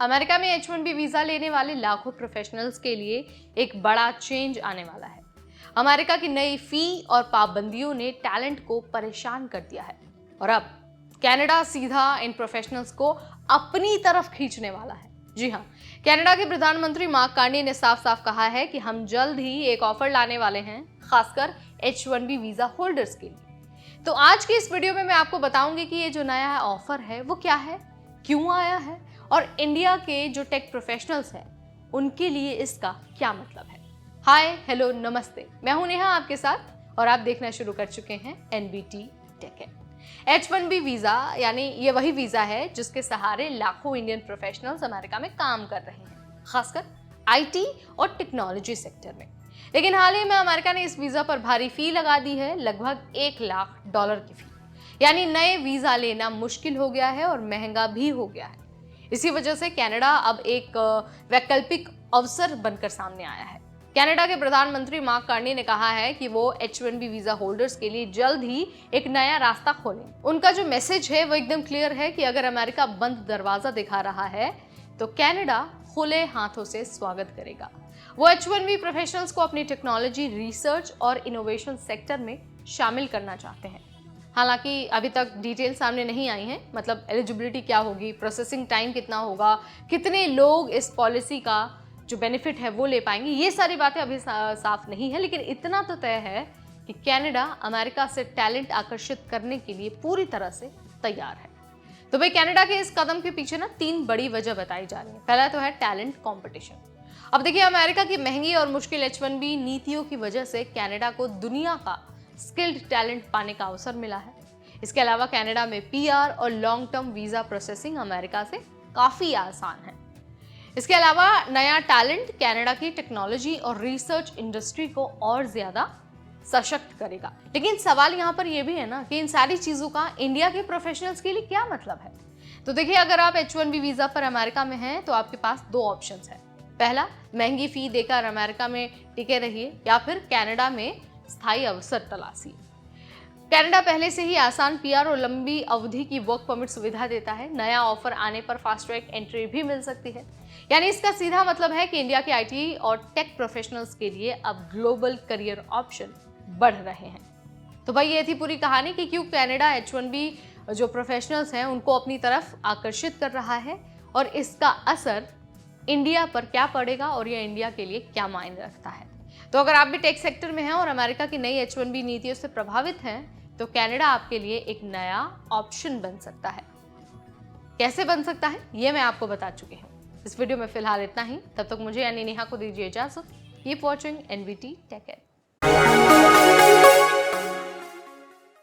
America में H1B visa लेने वाले लाखों प्रोफेशनल्स के लिए एक बड़ा चेंज आने वाला है। अमेरिका की नई फी और पाबंदियों ने टैलेंट को परेशान कर दिया है और अब कनाडा सीधा इन प्रोफेशनल्स को अपनी तरफ खींचने वाला है। जी हाँ, कनाडा के प्रधानमंत्री मार्क कार्नी ने साफ साफ कहा है कि हम जल्द ही एक ऑफर लाने वाले हैं, खासकर H1B वीजा होल्डर्स के लिए। तो आज की इस वीडियो में मैं आपको बताऊंगी कि ये जो नया ऑफर है वो क्या है, क्यों आया है और इंडिया के जो टेक प्रोफेशनल्स हैं उनके लिए इसका क्या मतलब है। हाय, हेलो, नमस्ते, मैं हूं नेहा आपके साथ और आप देखना शुरू कर चुके हैं NBT टेक। H1B वीजा यानी ये वही वीजा है जिसके सहारे लाखों इंडियन प्रोफेशनल्स अमेरिका में काम कर रहे हैं, खासकर IT और टेक्नोलॉजी सेक्टर में। लेकिन हाल ही में अमेरिका ने इस वीजा पर भारी फी लगा दी है, लगभग $1 लाख की फी। यानी नए वीजा लेना मुश्किल हो गया है और महंगा भी हो गया है। इसी वजह से कनाडा अब एक वैकल्पिक अवसर बनकर सामने आया है। कनाडा के प्रधानमंत्री मार्क कार्नी ने कहा है कि वो H1B वीजा होल्डर्स के लिए जल्द ही एक नया रास्ता खोलेंगे। उनका जो मैसेज है वो एकदम क्लियर है कि अगर अमेरिका बंद दरवाजा दिखा रहा है तो कनाडा खुले हाथों से स्वागत करेगा। वो H1B प्रोफेशनल्स को अपनी टेक्नोलॉजी, रिसर्च और इनोवेशन सेक्टर में शामिल करना चाहते हैं। हालांकि अभी तक डिटेल सामने नहीं आई हैं, मतलब एलिजिबिलिटी क्या होगी, प्रोसेसिंग टाइम कितना होगा, कितने लोग इस पॉलिसी का जो बेनिफिट है वो ले पाएंगे, ये सारी बातें अभी साफ नहीं है। लेकिन इतना तो तय है कि कनाडा अमेरिका से टैलेंट आकर्षित करने के लिए पूरी तरह से तैयार है। तो भाई, कनाडा के इस कदम के पीछे ना 3 बड़ी वजह बताई जा रही है। पहला तो है टैलेंट कंपटीशन। अब देखिए, अमेरिका की महंगी और मुश्किल H1B नीतियों की वजह से कनाडा को दुनिया का स्किल्ड टैलेंट पाने का अवसर मिला है। इसके अलावा कनाडा में PR और long term visa processing America से काफी आसान है। इसके अलावा नया टैलेंट कनाडा की टेक्नोलॉजी और रिसर्च इंडस्ट्री को और ज्यादा सशक्त करेगा। लेकिन सवाल यहाँ पर यह भी है ना कि इन सारी चीजों का इंडिया के प्रोफेशनल्स के लिए क्या मतलब है। तो देखिए, अगर आप H1B वीजा पर अमेरिका में हैं तो आपके पास 2 ऑप्शंस हैं। पहला, महंगी फी देकर अमेरिका में टिके रहिए या फिर कनाडा में स्थायी अवसर तलाशिए। कनाडा पहले से ही आसान PR और लंबी अवधि की वर्क परमिट सुविधा देता है। नया ऑफर आने पर फास्ट ट्रैक एंट्री भी मिल सकती है। यानी इसका सीधा मतलब है कि इंडिया के IT और टेक प्रोफेशनल्स के लिए अब ग्लोबल करियर ऑप्शन बढ़ रहे हैं। तो भाई, ये थी पूरी कहानी कि क्यों कनाडा H1B जो प्रोफेशनल्स हैं उनको अपनी तरफ आकर्षित कर रहा है और इसका असर इंडिया पर क्या पड़ेगा और यह इंडिया के लिए क्या मायने रखता है। तो अगर आप भी टेक सेक्टर में हैं और अमेरिका की नई H1B नीतियों से प्रभावित हैं तो कनाडा आपके लिए एक नया ऑप्शन बन सकता है। कैसे बन सकता है ये मैं आपको बता चुकी हूँ। इस वीडियो में फिलहाल इतना ही। तब तक मुझे यानी नेहा को दीजिए इजाजत। Keep watching NBT take.